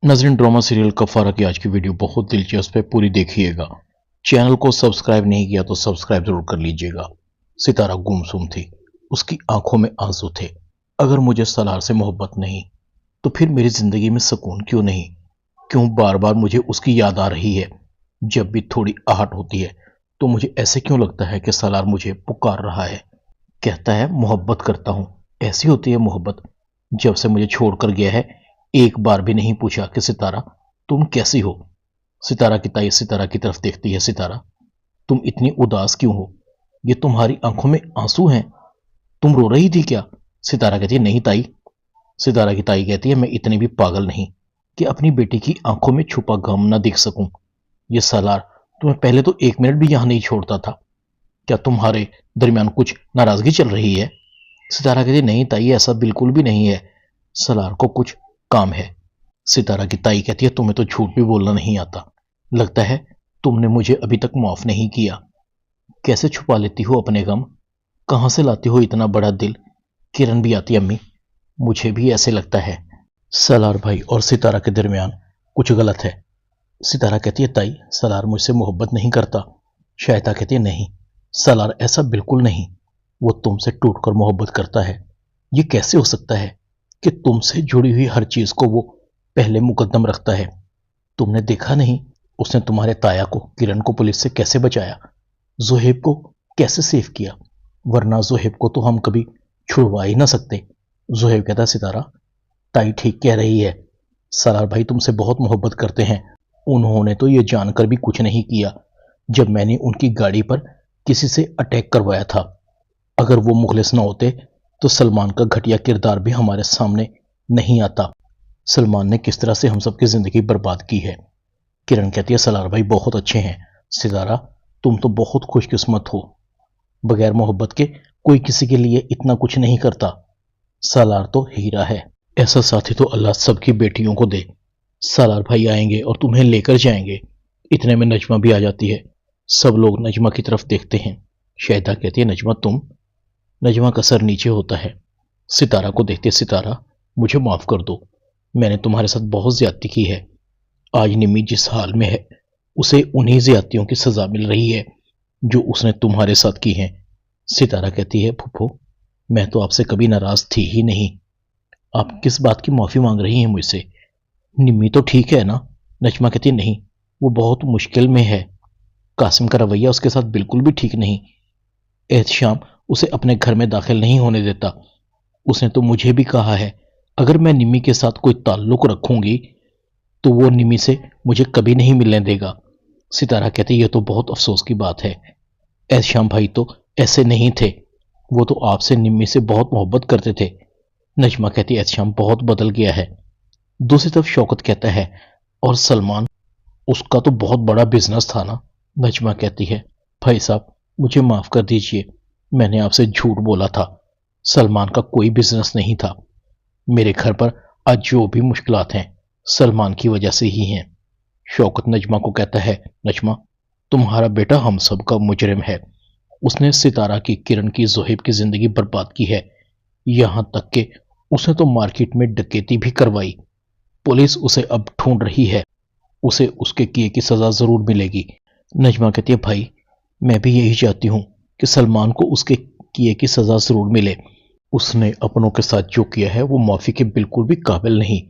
नाज़रीन, drama serial कफारा की आज की वीडियो बहुत दिलचस्प है, पूरी देखिएगा। चैनल को सब्सक्राइब नहीं किया तो सब्सक्राइब जरूर कर लीजिएगा। सितारा गुमसुम थी, उसकी आंखों में आंसू थे। अगर मुझे सलार से मोहब्बत नहीं तो फिर मेरी जिंदगी में सुकून क्यों नहीं? क्यों बार बार मुझे उसकी याद आ रही है? जब भी थोड़ी आहट होती है तो मुझे ऐसे क्यों लगता है कि सलार मुझे पुकार रहा है, कहता है मोहब्बत करता हूं। ऐसी होती है मोहब्बत। जब से मुझे छोड़कर गया है एक बार भी नहीं पूछा कि सितारा तुम कैसी हो। सितारा की ताई सितारा की तरफ देखती है। सितारा, तुम इतनी उदास क्यों हो? ये तुम्हारी आंखों में आंसू हैं? तुम रो रही थी क्या? सितारा कहती है नहीं ताई। सितारा की ताई कहती है मैं इतनी भी पागल नहीं कि अपनी बेटी की आंखों में छुपा गम न देख सकूं। ये सालार तुम्हें पहले तो एक मिनट भी यहां नहीं छोड़ता था। क्या तुम्हारे दरमियान कुछ नाराजगी चल रही है? सितारा कहती है नहीं ताई, ऐसा बिल्कुल भी नहीं है। सलार को कुछ काम है। सितारा की ताई कहती है तुम्हें तो झूठ भी बोलना नहीं आता। लगता है तुमने मुझे अभी तक माफ नहीं किया। कैसे छुपा लेती हो अपने गम? कहां से लाती हो इतना बड़ा दिल? किरण भी आती अम्मी, मुझे भी ऐसे लगता है। सलार भाई और सितारा के दरमियान कुछ गलत है। सितारा कहती है ताई, सलार मुझसे मोहब्बत नहीं करता। शायदा कहती है नहीं सलार, ऐसा बिल्कुल नहीं। वो तुमसे टूटकर मोहब्बत करता है। ये कैसे हो सकता है कि तुमसे जुड़ी हुई हर चीज को वो पहले मुकद्दम रखता है? तुमने देखा नहीं उसने तुम्हारे ताया को, किरण को पुलिस से कैसे बचाया, जोहेब को कैसे सेव किया? वरना जोहेब को तो हम कभी छुड़वा ही ना सकते। जोहेब कहता सितारा ताई ठीक कह रही है, सलार भाई तुमसे बहुत मोहब्बत करते हैं। उन्होंने तो ये जानकर भी कुछ नहीं किया जब मैंने उनकी गाड़ी पर किसी से अटैक करवाया था। अगर वो मुखलिस ना होते तो सलमान का घटिया किरदार भी हमारे सामने नहीं आता। सलमान ने किस तरह से हम सबकी जिंदगी बर्बाद की है। किरण कहती है सलार भाई बहुत अच्छे हैं। सितारा, तुम तो बहुत खुशकिस्मत हो। बगैर मोहब्बत के कोई किसी के लिए इतना कुछ नहीं करता। सलार तो हीरा है। ऐसा साथी तो अल्लाह सबकी बेटियों को दे। सलार भाई आएंगे और तुम्हें लेकर जाएंगे। इतने में नजमा भी आ जाती है। सब लोग नजमा की तरफ देखते हैं। शाहिदा कहती है नजमा तुम? नजमा का सर नीचे होता है। सितारा को देखते सितारा, मुझे माफ कर दो, मैंने तुम्हारे साथ बहुत ज्यादती की है। आज निम्मी जिस हाल में है उसे उन्हीं ज्यादतियों की सजा मिल रही है जो उसने तुम्हारे साथ की है। सितारा कहती है फूफो, मैं तो आपसे कभी नाराज थी ही नहीं। आप किस बात की माफी मांग रही हैं मुझसे? निम्मी तो ठीक है ना? नजमा कहती है नहीं, वो बहुत मुश्किल में है। कासिम का रवैया उसके साथ बिल्कुल भी ठीक नहीं। एहतशाम उसे अपने घर में दाखिल नहीं होने देता। उसने तो मुझे भी कहा है अगर मैं निम्मी के साथ कोई ताल्लुक रखूंगी तो वो निम्मी से मुझे कभी नहीं मिलने देगा। सितारा कहती यह तो बहुत अफसोस की बात है। एहतशाम भाई तो ऐसे नहीं थे, वो तो आपसे निम्मी से बहुत मोहब्बत करते थे। नजमा कहती एहतशाम बहुत बदल गया है। दूसरी तरफ शौकत कहता है और सलमान, उसका तो बहुत बड़ा बिजनेस था ना। नजमा कहती है भाई साहब मुझे माफ कर दीजिए, मैंने आपसे झूठ बोला था। सलमान का कोई बिजनेस नहीं था। मेरे घर पर आज जो भी मुश्किलात हैं सलमान की वजह से ही हैं। शौकत नजमा को कहता है नजमा, तुम्हारा बेटा हम सब का मुजरिम है। उसने सितारा की, किरण की, जोहेब की जिंदगी बर्बाद की है। यहां तक कि उसने तो मार्केट में डकैती भी करवाई। पुलिस उसे अब ढूंढ रही है। उसे उसके किए की सजा जरूर मिलेगी। नजमा कहती है भाई मैं भी यही चाहती हूं कि सलमान को उसके किए की सजा जरूर मिले। उसने अपनों के साथ जो किया है वो माफी के बिल्कुल भी काबिल नहीं।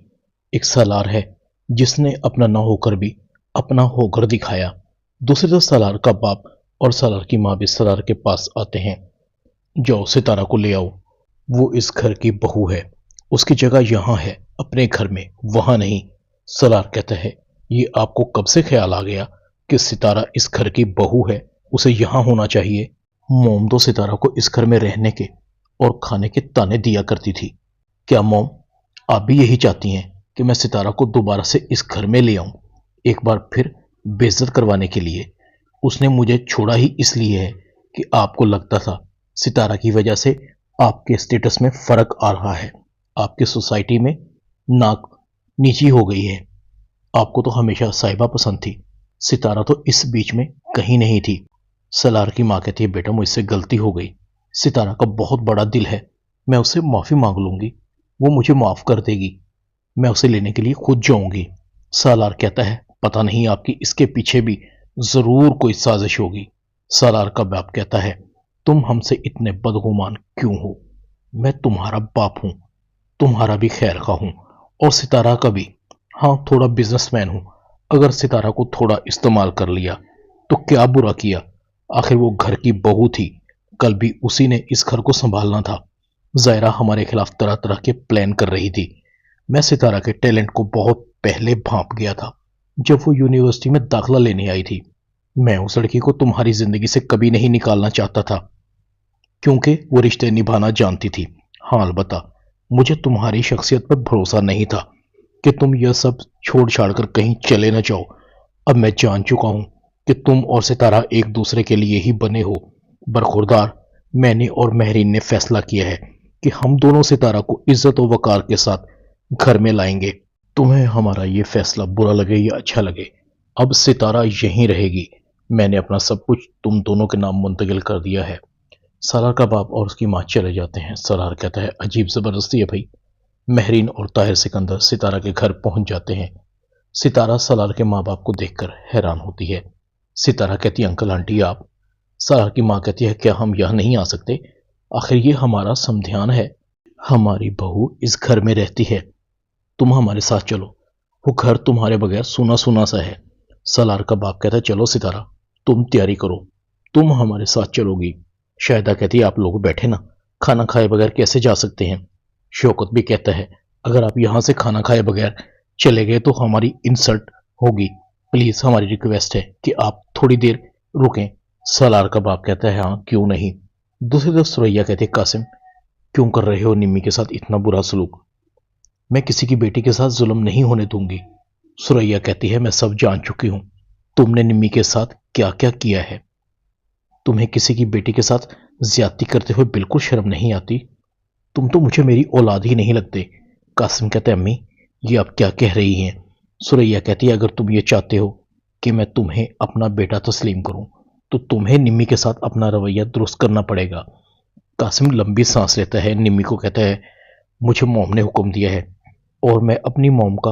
एक सालार है जिसने अपना ना होकर भी अपना होकर दिखाया। दूसरी तरफ सालार का बाप और सालार की माँ भी सालार के पास आते हैं। जाओ सितारा को ले आओ, वो इस घर की बहू है। उसकी जगह यहां है, अपने घर में, वहां नहीं। सलार कहता है ये आपको कब से ख्याल आ गया कि सितारा इस घर की बहू है, उसे यहां होना चाहिए? मोम तो सितारा को इस घर में रहने के और खाने के ताने दिया करती थी। क्या मोम आप भी यही चाहती हैं कि मैं सितारा को दोबारा से इस घर में ले आऊं, एक बार फिर बेइज्जत करवाने के लिए? उसने मुझे छोड़ा ही इसलिए है कि आपको लगता था सितारा की वजह से आपके स्टेटस में फर्क आ रहा है, आपकी सोसाइटी में नाक नीची हो गई है। आपको तो हमेशा साहिबा पसंद थी, सितारा तो इस बीच में कहीं नहीं थी। सलार की माँ कहती है बेटा मुझसे गलती हो गई। सितारा का बहुत बड़ा दिल है, मैं उससे माफी मांग लूंगी, वो मुझे माफ कर देगी। मैं उसे लेने के लिए खुद जाऊंगी। سالار کہتا ہے پتہ نہیں آپ کی اس کے پیچھے بھی ضرور کوئی سازش ہوگی۔ سالار کا باپ کہتا ہے تم ہم سے اتنے بدگمان کیوں ہو؟ میں تمہارا باپ ہوں، تمہارا بھی خیر خواہ ہوں اور ستارہ کا بھی۔ ہاں تھوڑا بزنس مین ہوں، اگر ستارہ کو تھوڑا استعمال کر لیا تو کیا برا کیا؟ آخر وہ گھر کی بہو تھی، کل بھی اسی نے اس گھر کو سنبھالنا تھا۔ زائرہ ہمارے خلاف طرح طرح کے پلان کر رہی تھی۔ میں ستارہ کے ٹیلنٹ کو بہت پہلے بھانپ گیا تھا جب وہ یونیورسٹی میں داخلہ لینے آئی تھی۔ میں اس لڑکی کو تمہاری زندگی سے کبھی نہیں نکالنا چاہتا تھا کیونکہ وہ رشتے نبھانا جانتی تھی۔ ہاں البتہ مجھے تمہاری شخصیت پر بھروسہ نہیں تھا کہ تم یہ سب چھوڑ چھاڑ کر کہیں چلے نہ جاؤ۔ اب میں جان چکا ہوں کہ تم اور ستارہ ایک دوسرے کے لیے ہی بنے ہو۔ برخوردار، میں نے اور مہرین نے فیصلہ کیا ہے کہ ہم دونوں ستارہ کو عزت و وقار کے ساتھ گھر میں لائیں گے۔ تمہیں ہمارا یہ فیصلہ برا لگے یا اچھا لگے، اب ستارہ یہیں رہے گی۔ میں نے اپنا سب کچھ تم دونوں کے نام منتقل کر دیا ہے۔ سالار کا باپ اور اس کی ماں چلے جاتے ہیں۔ سالار کہتا ہے عجیب زبردستی ہے بھائی۔ مہرین اور طاہر سکندر ستارہ کے گھر پہنچ جاتے ہیں۔ ستارہ سالار کے ماں باپ کو دیکھ کر حیران ہوتی ہے۔ ستارہ کہتی ہے انکل آنٹی آپ؟ سالار کی ماں کہتی ہے کیا ہم یہاں نہیں آ سکتے؟ آخر یہ ہمارا سمدھیان ہے، ہماری بہو اس گھر میں رہتی ہے، تم ہمارے ساتھ چلو، وہ گھر تمہارے بغیر سونا سونا سا ہے۔ سالار کا باپ کہتا ہے چلو ستارہ تم تیاری کرو، تم ہمارے ساتھ چلو گی۔ شاہدہ کہتی ہے آپ لوگ بیٹھے نا، کھانا کھائے بغیر کیسے جا سکتے ہیں؟ شوکت بھی کہتا ہے اگر آپ یہاں سے کھانا کھائے بغیر چلے گئے تو ہماری انسلٹ ہوگی، پلیز ہماری ریکویسٹ ہے کہ آپ تھوڑی دیر رکیں۔ سالار کا باپ کہتا ہے ہاں کیوں نہیں۔ دوسری طرف سریا کہتی ہے قاسم کیوں کر رہے ہو نمی کے ساتھ اتنا برا سلوک؟ میں کسی کی بیٹی کے ساتھ ظلم نہیں ہونے دوں گی۔ سریا کہتی ہے میں سب جان چکی ہوں، تم نے نمی کے ساتھ کیا کیا کیا ہے۔ تمہیں کسی کی بیٹی کے ساتھ زیادتی کرتے ہوئے بالکل شرم نہیں آتی؟ تم تو مجھے میری اولاد ہی نہیں لگتے۔ قاسم کہتے ہیں امی یہ آپ کیا کہہ رہی ہیں؟ سریا کہتی ہے اگر تم یہ چاہتے ہو کہ میں تمہیں اپنا بیٹا تسلیم کروں تو تمہیں نمی کے ساتھ اپنا رویہ درست کرنا پڑے گا۔ قاسم لمبی سانس لیتا ہے، نمی کو کہتا ہے مجھے موم نے حکم دیا ہے اور میں اپنی موم کا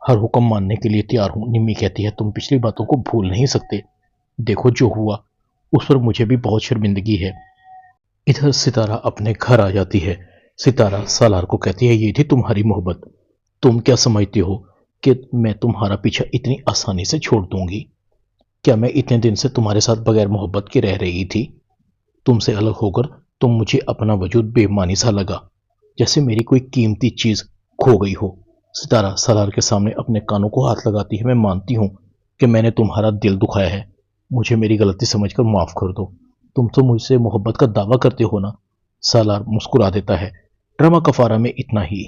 ہر حکم ماننے کے لیے تیار ہوں۔ نمی کہتی ہے تم پچھلی باتوں کو بھول نہیں سکتے، دیکھو جو ہوا اس پر مجھے بھی بہت شرمندگی ہے۔ ادھر ستارہ اپنے گھر آ جاتی ہے۔ ستارہ سالار کو کہتی ہے یہ تھی تمہاری محبت، تم کیا سمجھتے ہو کہ میں تمہارا پیچھا اتنی آسانی سے چھوڑ دوں گی؟ کیا میں اتنے دن سے تمہارے ساتھ بغیر محبت کے رہ رہی تھی؟ تم سے الگ ہو کر تم مجھے اپنا وجود بے معنی سا لگا، جیسے میری کوئی قیمتی چیز کھو گئی ہو۔ ستارہ سالار کے سامنے اپنے کانوں کو ہاتھ لگاتی ہے میں مانتی ہوں کہ میں نے تمہارا دل دکھایا ہے، مجھے میری غلطی سمجھ کر معاف کر دو، تم تو مجھ سے محبت کا دعویٰ کرتے ہو نا؟ سالار مسکرا دیتا ہے ڈرامہ کفارہ میں اتنا ہی۔